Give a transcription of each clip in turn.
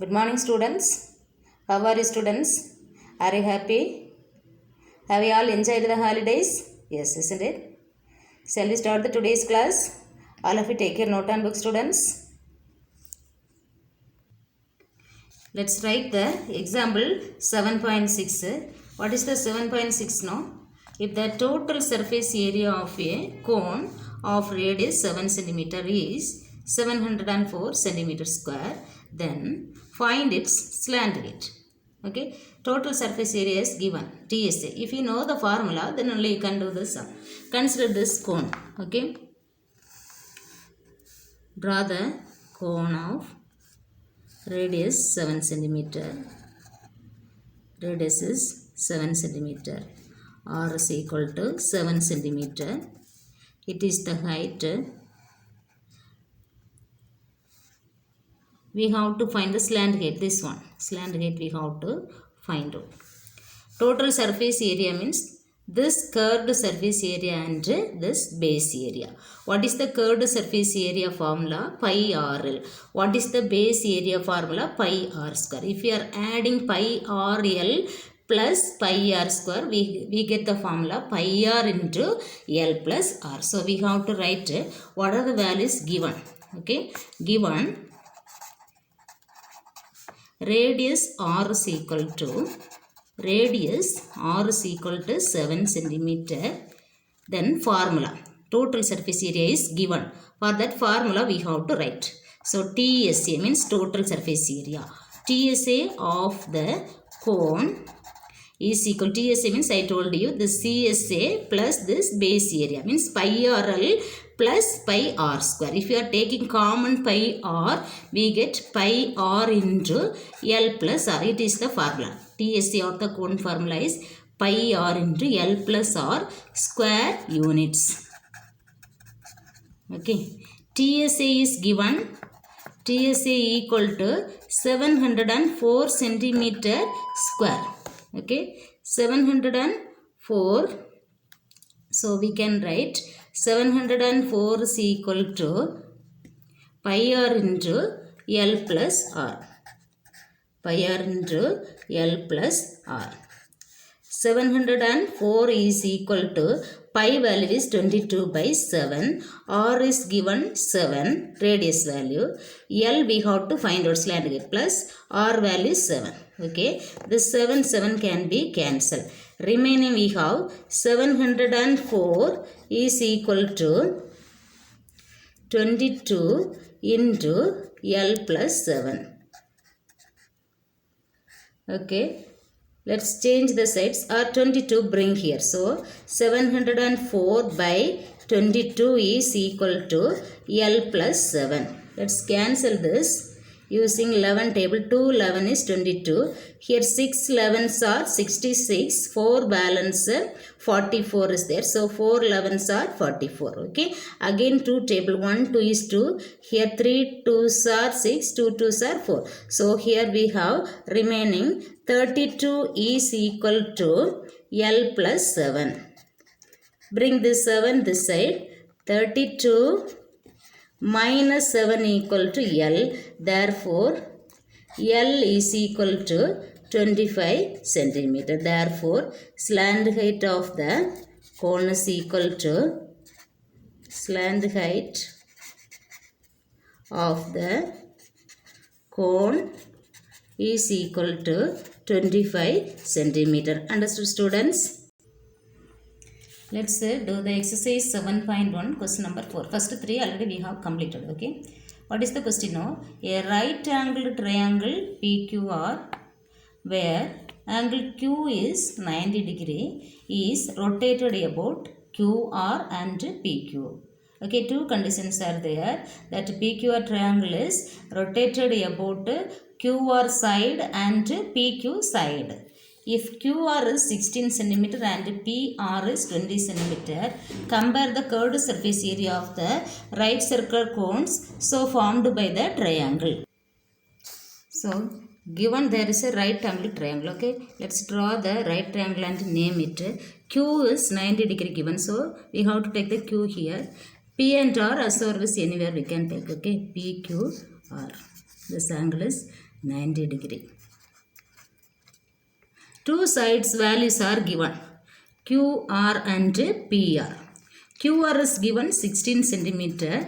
Good morning, students. How are you, students? Are you happy? Have you all enjoyed the holidays? Yes, isn't it? Shall we start the today's class? All of you take your note and book, students. Let's write the example 7.6. What is the 7.6 now? If the total surface area of a cone of radius 7 cm is 704 cm square, then find its slant height. Okay, total surface area is given, TSA. If you know the formula, then only you can do the sum. Consider this cone. Okay, draw the cone of radius 7 cm. Radius is 7 cm. R is equal to 7 cm. It is the height. We have to find the slant height, this one. Slant height we have to find out. Total surface area means this curved surface area and this base area. What is the curved surface area formula? Pi RL. What is the base area formula? Pi R square. If we are adding pi RL plus pi R square, we get the formula pi R into L plus R. So we have to write what are the values given. Okay, given radius R is equal to 7 centimeter. Then formula, total surface area is given. For that formula we have to write. So TSA means total surface area. TSA of the cone is equal to, TSA means I told you the CSA plus this base area means pi RL plus pi R square. If you are taking common pi R, we get pi R into L plus R. It is the formula. TSA of the cone formula is pi R into L plus R square units. Okay. TSA is given. TSA equal to 704 centimeter square. Okay, 704. So we can write 704 is equal to pi R into L plus R. Pi R into L plus R. 704 is equal to pi value is 22 by 7. R is given 7 radius value. L we have to find out slant height plus R value is 7. Okay, this 7 can be cancelled. Remaining we have 704 is equal to 22 into L plus 7. Okay, let's change the sides. R 22 bring here. So 704 by 22 is equal to L plus 7. Let's cancel this using 11 table. 2 11 is 22. Here 6 11s are 66. 4 balance 44 is there. So 4 11s are 44. Okay. Again 2 table. 1 2 is 2. Here 3 2s are 6. 2 2s are 4. So here we have remaining 32 is equal to L plus 7. Bring this 7 this side. 32 minus 7 equal to L. Therefore, L is equal to 25 centimeter. Therefore, slant height of the cone is equal to slant height of the cone is equal to 25 centimeter. Understood, students? Let's do the exercise 7.1 question number 4. First 3 already we have completed. Okay. What is the question now? A right angled triangle PQR where angle Q is 90 degree is rotated about QR and PQ. Okay, two conditions are there. That PQR triangle is rotated about QR side and PQ side. If QR is 16 cm and PR is 20 cm, compare the curved surface area of the right circular cones so formed by the triangle. So, given there is a right angle triangle. Okay, let's draw the right triangle and name it. Q is 90 degree given, so we have to take the Q here. P and R as service anywhere we can take. Okay, PQR. This angle is 90 degree. Two sides values are given, QR and PR. QR is given 16 centimeter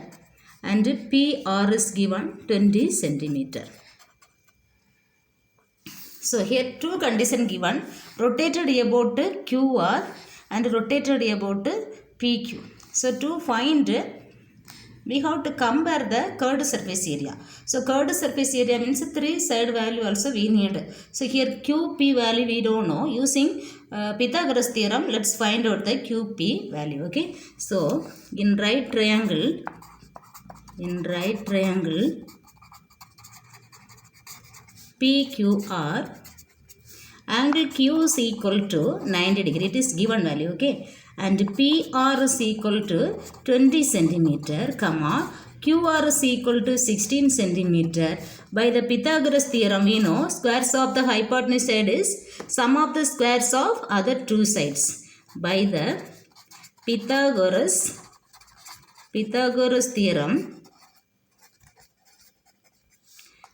and PR is given 20 centimeter. So here two conditions given, rotated about QR and rotated about PQ. So to find, we have to compare the curved surface area. So curved surface area means three side value also we need. So here QP value we don't know. Using Pythagoras theorem, let's find out the QP value. Okay. So in right triangle, PQR, angle Q is equal to 90 degree. It is given value. Okay. And PR is equal to 20 centimeter, comma, QR is equal to 16 centimeter. By the Pythagoras theorem, we know squares of the hypotenuse side is sum of the squares of other two sides. By the Pythagoras theorem,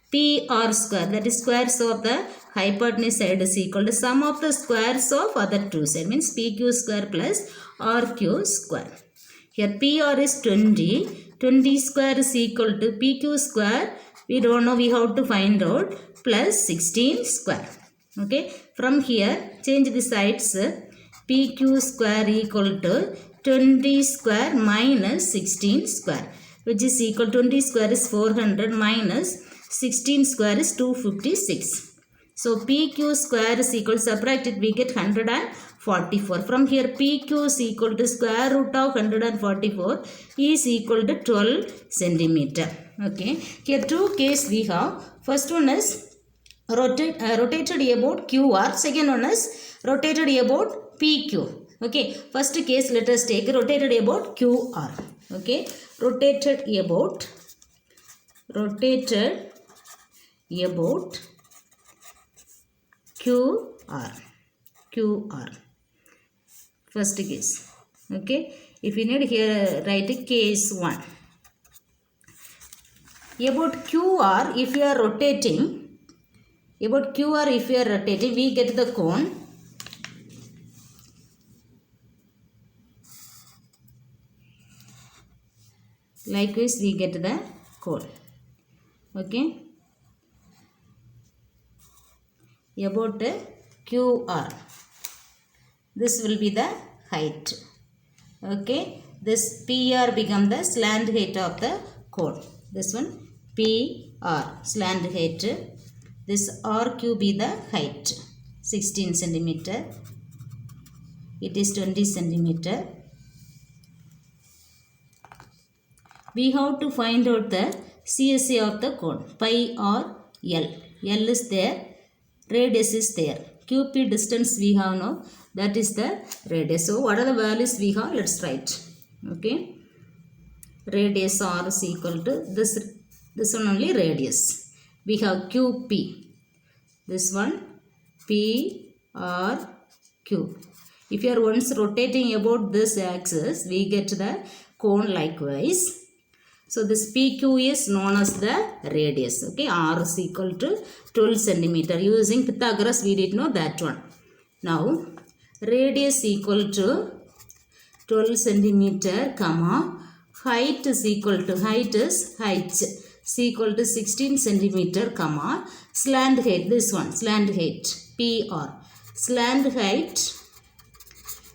PR square, that is squares of the hypotenuse side, is equal to sum of the squares of other two sides, means PQ square plus RQ square. Here PR is 20, 20 square is equal to PQ square, we don't know, we have to find out, plus 16 square. Okay, from here change the sides, PQ square equal to 20 square minus 16 square, which is equal to 20 square is 400 minus 16 square is 256. So PQ square is equal to, subtract it, we get 144. From here PQ is equal to square root of 144 is equal to 12 centimeter. Okay. Here two cases we have. First one is rotated about QR. Second one is rotated about PQ. Okay. First case let us take rotated about QR. Okay. Rotated about QR. First case. Okay. If you need here, write case 1. About QR, if you are rotating, we get the cone. Likewise, we get the cone. Okay. About QR, this will be the height. Okay. This PR become the slant height of the cone. This one PR, slant height. This RQ be the height, 16 centimeter. It is 20 centimeter. We have to find out the CSA of the cone, pi or L. L is there, radius is there. QP distance we have now, that is the radius. So what are the values we have? Let's write. Okay. Radius R is equal to this one only radius. We have QP. This one P R Q. If you are once rotating about this axis, we get the cone likewise. So this PQ is known as the radius. Okay, R is equal to 12 centimeter. Using Pythagoras, we did know that one. Now, radius equal to 12 centimeter, comma, height is equal to, height is equal to 16 centimeter, comma, slant height, this one, slant height, PR. Slant height,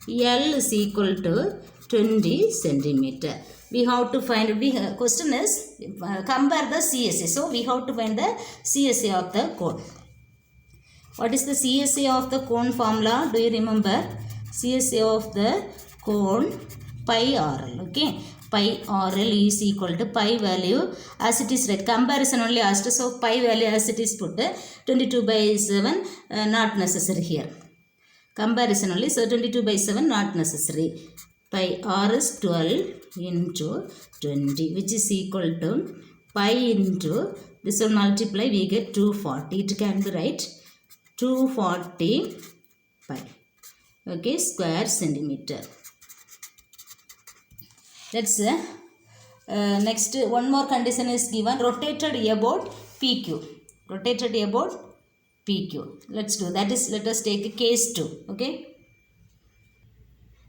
L is equal to 20 centimeter. We have to find, question is, compare the CSA. So, we have to find the CSA of the cone. What is the CSA of the cone formula? Do you remember? CSA of the cone, pi RL. Okay. Pi RL is equal to pi value as it is, right? Comparison only asked. So, pi value as it is put, 22/7, not necessary here. Comparison only. So, 22/7 not necessary. Pi R is 12 into 20, which is equal to pi into, this will multiply, we get 240. It can be right. 240 pi. Okay, square centimeter. Let's next one more condition is given, rotated about PQ. rotated about PQ. Let's do that. Let us take case 2. Okay.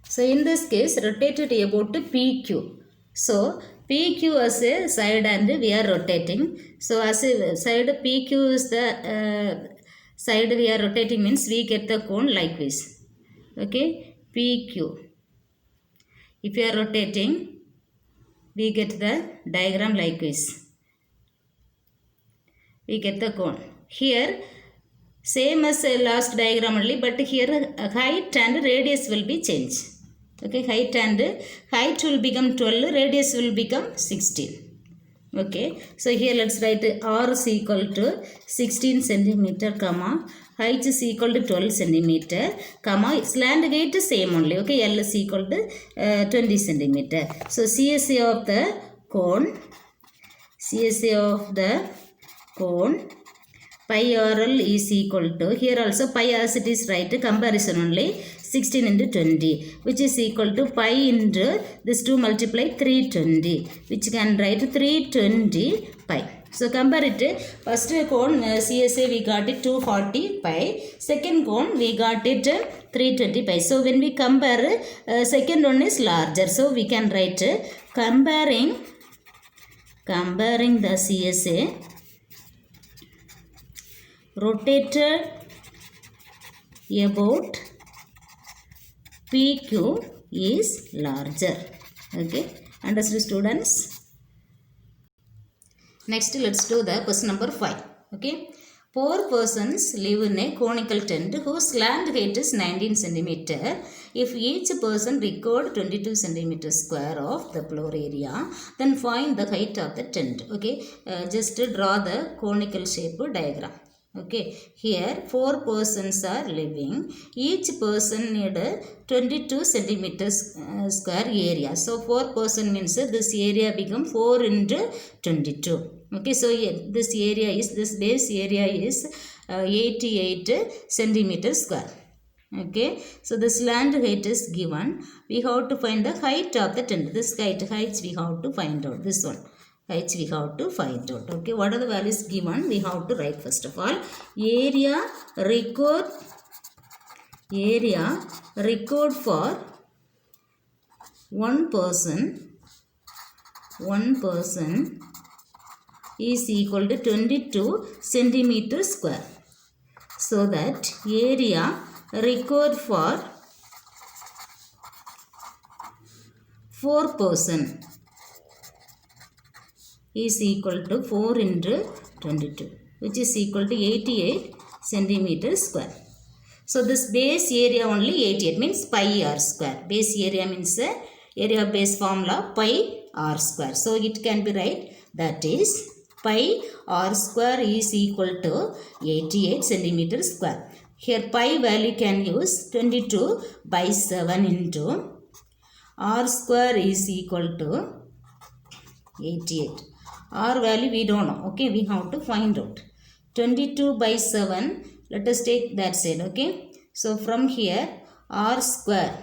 So in this case, rotated about PQ. So PQ as a side and we are rotating. So as a side PQ is the side we are rotating, means we get the cone likewise. Okay, PQ. If you are rotating, we get the diagram likewise. We get the cone. Here same as last diagram only, but here height and radius will be changed. Okay, height will become 12, radius will become 16. Okay, so here let's write R is equal to 16 centimeter, comma, height is equal to 12 centimeter, comma, slant gate is same only. Okay, L is equal to 20 centimeter. So CSA of the cone, pi RL is equal to, here also pi as it is right, comparison only, 16 into 20, which is equal to pi into this 2 multiply 320, which can write 320 pi. So compare it, first cone CSA we got it 240 pi, second cone we got it 320 pi. So when we compare, second one is larger, so we can write comparing the CSA rotated about PQ is larger. Okay, understood students? Next let's do the question number 5. Okay, 4 persons live in a conical tent whose slant height is 19 cm. If each person record 22 cm square of the floor area, then find the height of the tent. Okay, just draw the conical shape diagram. Okay, here 4 persons are living. Each person need 22 centimeters square area. So 4 person means this area become 4 into 22. Okay, so this base area is 88 centimeters square. Okay, so the slant height is given. We have to find the height of the tent. This height we have to find out. This one. Height we have to find out. Okay, what are the values given? We have to write first of all. Area record for one person is equal to 22 centimeters square. So that area record for 4 person is equal to 4 into 22, which is equal to 88 centimeters square. So this base area only 88 means pi r square. Base area means area of base formula pi r square. So it can be right, that is pi r square is equal to 88 centimeters square. Here pi value can use 22 by 7 into r square is equal to 88. R value we don't know. Okay, we have to find out. 22 by 7. Let us take that side. Okay, so from here R square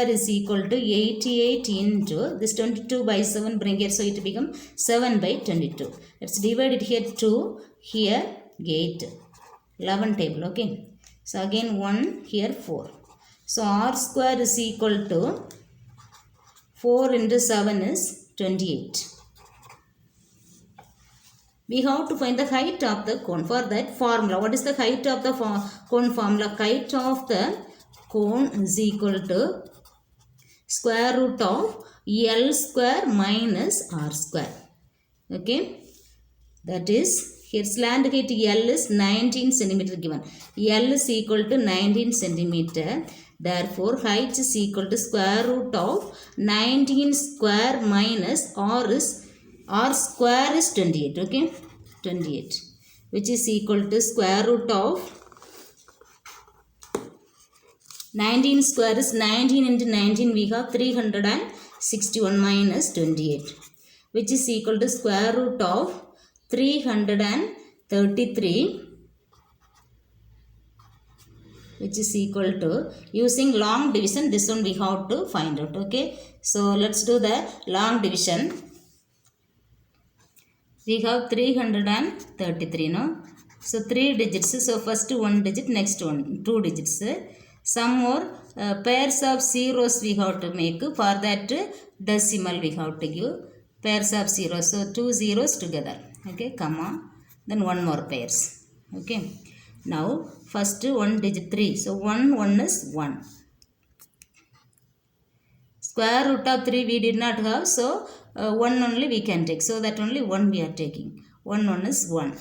is equal to 88 into this 22 by 7 bring here, so it become 7 by 22. Let's divide it here 2, here 8, 11 table. Okay, so again 1, here 4. So R square is equal to 4 into 7 is 28. We have to find the height of the cone. For that formula, what is the height of the cone formula? Height of the cone is equal to square root of L square minus R square. Okay, that is here slant height L is 19 centimeter given. L is equal to 19 centimeter. Therefore, height is equal to square root of 19 square minus R square is 28. Okay, 28, which is equal to square root of 19 square is 19 into 19. We have 361 minus 28, which is equal to square root of 333, which is equal to, using long division, this one we have to find out. Okay, so let's do the long division. We have 333, no? So 3 digits. So first 1 digit, next one 2 digits. Some more pairs of zeros we have to make. For that decimal we have to give pairs of zeros. So 2 zeros together. Okay, comma. Then one more pairs. Okay. Now first 1 digit 3. So 1 is 1. Square root of 3 we did not have. So 1 only we can take. So that only 1 we are taking. 1 is 1.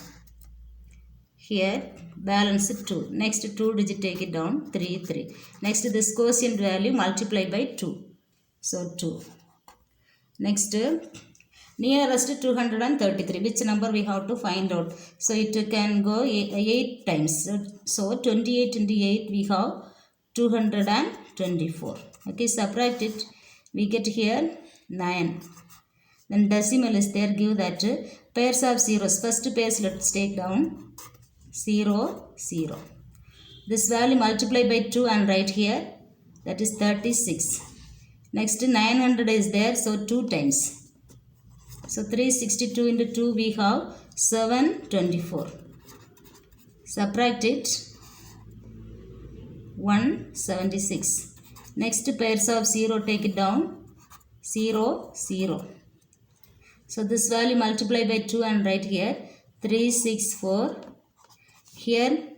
Here balance 2. Next 2 digit take it down. 3. Next this quotient value multiply by 2. So 2. Next nearest 233. Which number we have to find out? So it can go 8 times. So 28 into 8 we have 224. Okay, subtract it. We get here 9. Then decimal is there. Give that pairs of zeros. First pairs let's take down. 0, 0. This value multiply by 2 and write here. That is 36. Next 900 is there. So 2 times. So 362 into 2 we have 724. Subtract it. 176. Next pairs of 0 take it down. 0, 0. So this value multiply by 2 and write here 364. Here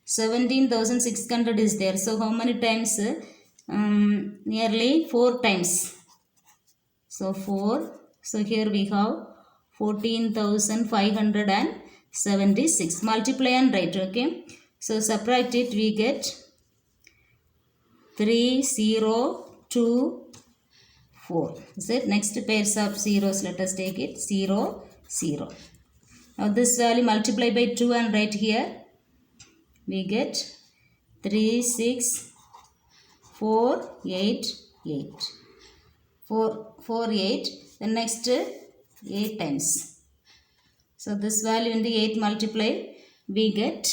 17,600 is there. So how many times? Nearly 4 times. So 4. So here we have 14,576. Multiply and write. Okay. So subtract it. We get 3024. Is it? Next pairs of zeros. Let us take it. 0, 0. Now this value multiply by 2 and write here. We get 36488. 448. The next 8 times. So this value in the 8 multiply. We get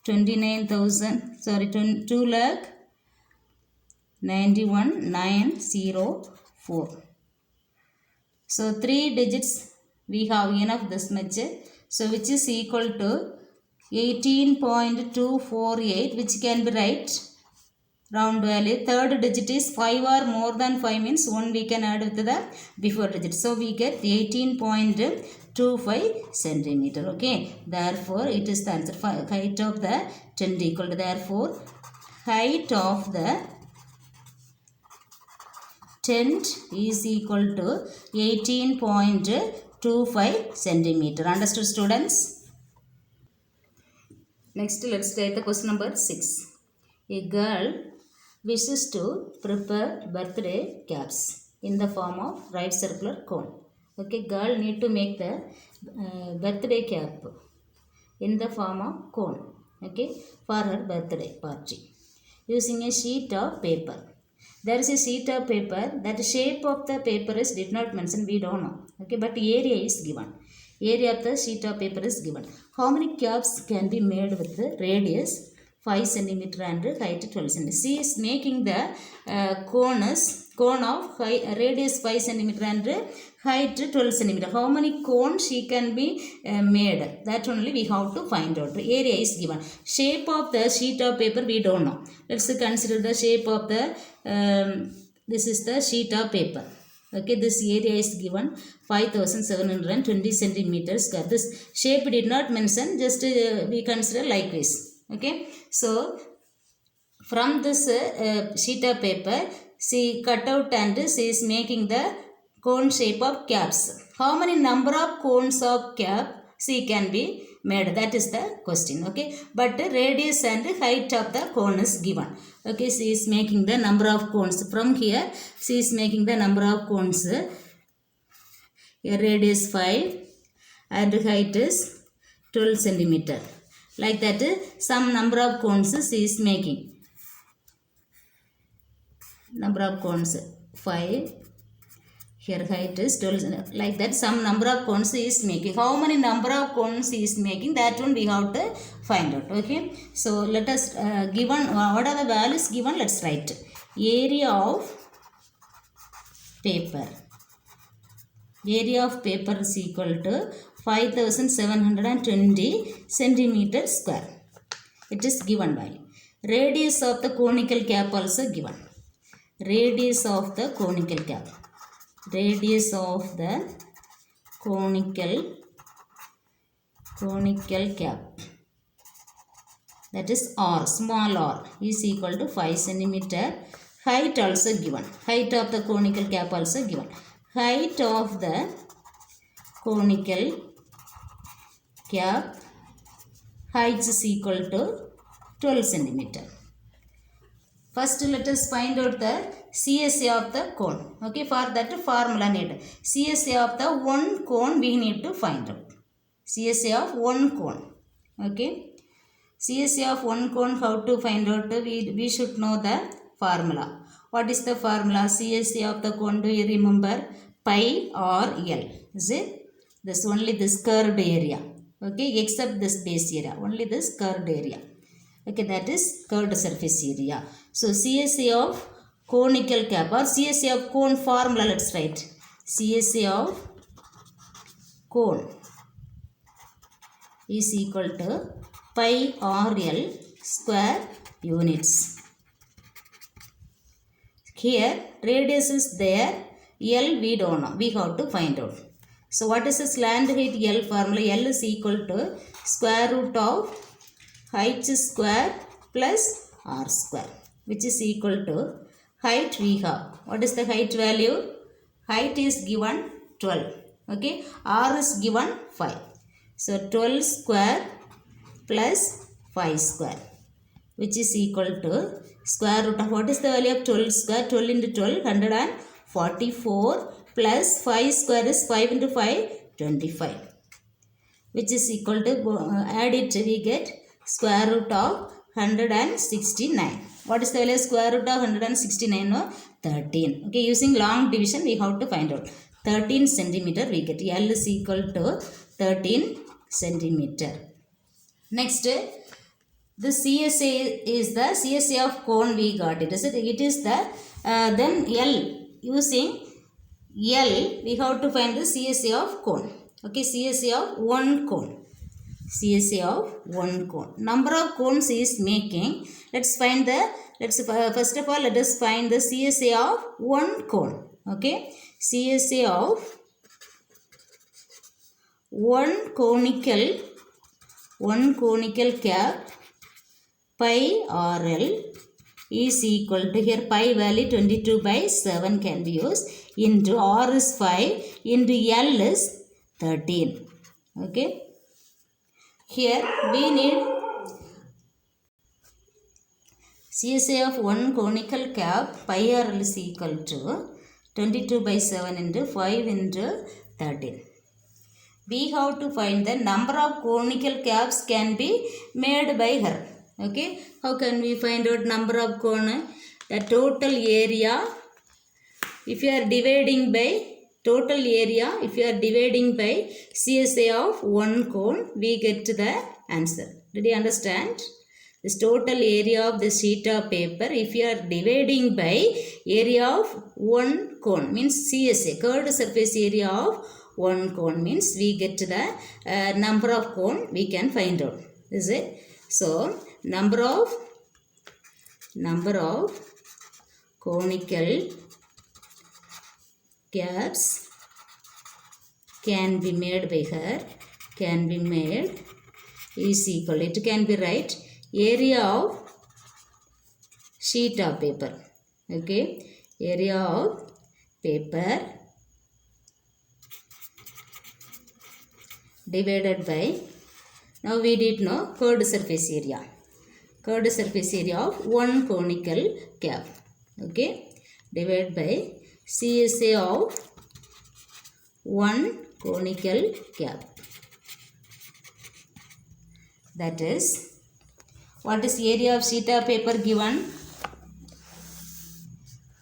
2,91,904. So 3 digits we have enough this much. So which is equal to 18.248, which can be right round value. Third digit is 5 or more than 5 means 1 we can add with the before digit. So we get 18.25 centimeter. Okay. Therefore it is the answer. Height of the tent equal to, therefore height of the tent is equal to 18.25 centimeter. Understood, students? Next, let's take the question number 6. A girl wishes to prepare birthday cakes in the form of right circular cone. Okay, girl need to make the birthday cake in the form of cone. Okay, for her birthday party using a sheet of paper. There is a sheet of paper. That shape of the paper is did not mention. We don't know. Okay, but area is given. Area of the sheet of paper is given. How many caps can be made with the radius 5 cm and height 12 cm? She is making the cone of radius 5 cm and height 12 cm. How many cones she can be made? That only we have to find out. The area is given. Shape of the sheet of paper we don't know. Let's consider the shape of the this is the sheet of paper. Okay, this area is given 5,720 centimeters square. This shape did not mention, just we consider likewise. Okay, so from this sheet of paper, she cut out and she is making the cone shape of caps. How many number of cones of cap she can be made? That is the question. Okay, but the radius and height of the cone is given. Okay, she is making the number of cones. From here, she is making the number of cones. Here radius 5 and height is 12 centimeter. Like that, some number of cones she is making. Number of cones 5. Here height is 12. Like that, some number of cones he is making. How many number of cones he is making? That one we have to find out. Okay. So let us given what are the values given? Let's write. Area of paper. area of paper is equal to 5720 centimeter square. It is given value. Radius of the conical cap also given. Radius of the conical cap. Radius of the conical cap, that is r, small r, is equal to 5 centimeter. Height also given. Height of the conical cap also given. Height of the conical cap, height is equal to 12 centimeter. First let us find out the CSA of the cone. Okay, for that formula need. CSA of the one cone we need to find out. CSA of one cone. Okay. CSA of one cone, how to find out? We should know the formula. What is the formula? CSA of the cone, do you remember? Pi or L. Is it? This only this curved area. Okay, except this base area. Only this curved area. Okay, that is curved surface area. So CSA of conical cap or CSA of cone formula, let's write. CSA of cone is equal to pi r L square units. Here radius is there, L we don't know, we have to find out. So what is the slant height L formula? L is equal to square root of height square plus r square, which is equal to height we have. What is the height value? Height is given 12. Okay, r is given 5. So 12 square plus 5 square, which is equal to square root of, what is the value of 12 square? 12 into 12, 144, plus 5 square is 5 into 5, 25, which is equal to, add it, we get square root of 169. What is the value of square root of 169? No, 13. Okay, using long division we have to find out. 13 centimeter we get. L is equal to 13 centimeter. Next, the CSA is the CSA of cone we got it. It is the then L, using L we have to find the CSA of cone. Okay, CSA of one cone. CSA of one cone. Number of cones is making. Let's find the, first of all let us find the CSA of one cone. Okay, CSA of one conical cap, pi RL is equal to, here pi value 22 by 7 can be used, into R is 5, into L is 13. Okay, here we need CSA of one conical cap, pi RL is equal to 22 by 7 into 5 into 13. We have to find the number of conical caps can be made by her. Okay, how can we find out number of cone? The total area, if you are dividing by total area, if you are dividing by CSA of one cone, we get the answer. Did you understand? This total area of the sheet of paper, if you are dividing by area of one cone, means CSA, curved surface area of one cone, means we get the number of cone we can find out. Is it? So number of conical caps can be made by her, can be made is equal, it can be right, area of sheet of paper. Okay, area of paper divided by, now we did know curved surface area. Curved surface area of one conical cap. Okay, divided by CSA of one conical cap. That is, what is area of sheet of paper given?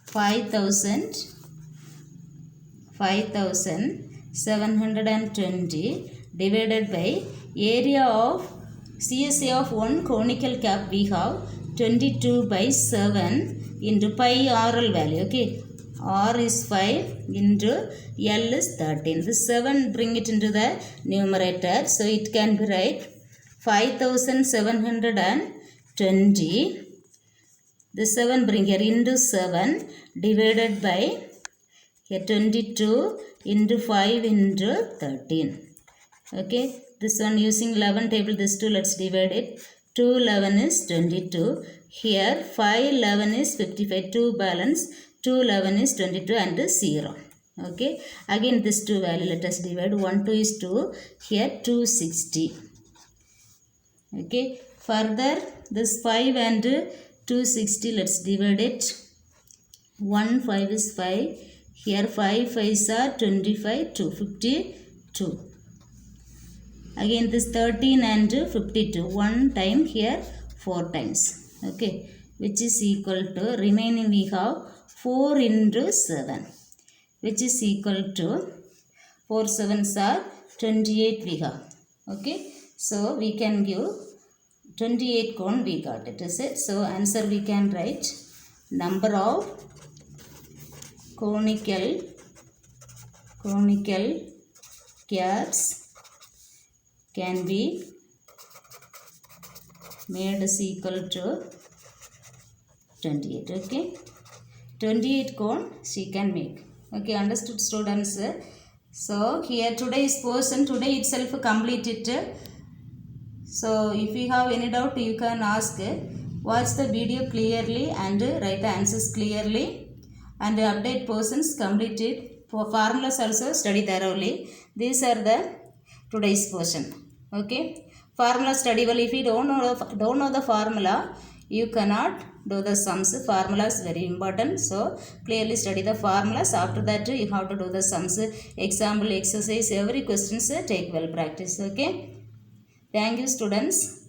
5720 divided by area of CSA of one conical cap we have 22 by 7 into pi RL value. Okay, R is 5 into L is 13. The 7 bring it into the numerator. So it can be right 5720. The 7 bring here into 7 divided by here 22 into 5 into 13. Okay. This one using 11 table, this 2 let's divide it. 2 11 is 22. Here 5 11 is 55. 2 balance. 2 11 is 22 and 0. Okay. Again this 2 value let us divide. 1 2 is 2. Here 260. Okay. Further this 5 and 260 let's divide it. 1 5 is 5. Here 5 5s are 25. 252. Again this 13 and 52. 1 time here 4 times. Okay. Which is equal to remaining we have 4 into 7. Which is equal to 4 7s are 28 we have. Okay. So we can give 28 cone we got it. Is it? So answer we can write number of conical caps can be made is equal to 28. Okay. 28 cone she can make. Okay. Understood students? So here today's portion today itself complete it. So if you have any doubt you can ask. Watch the video clearly and write the answers clearly. And update portions completed. For formulas also study thoroughly. These are the today's portion. Okay. Formula study well. If you don't know the formula, you cannot do the sums. Formula is very important. So clearly study the formulas. After that you have to do the sums. Example, exercise, every questions take well practice. Okay. Thank you students.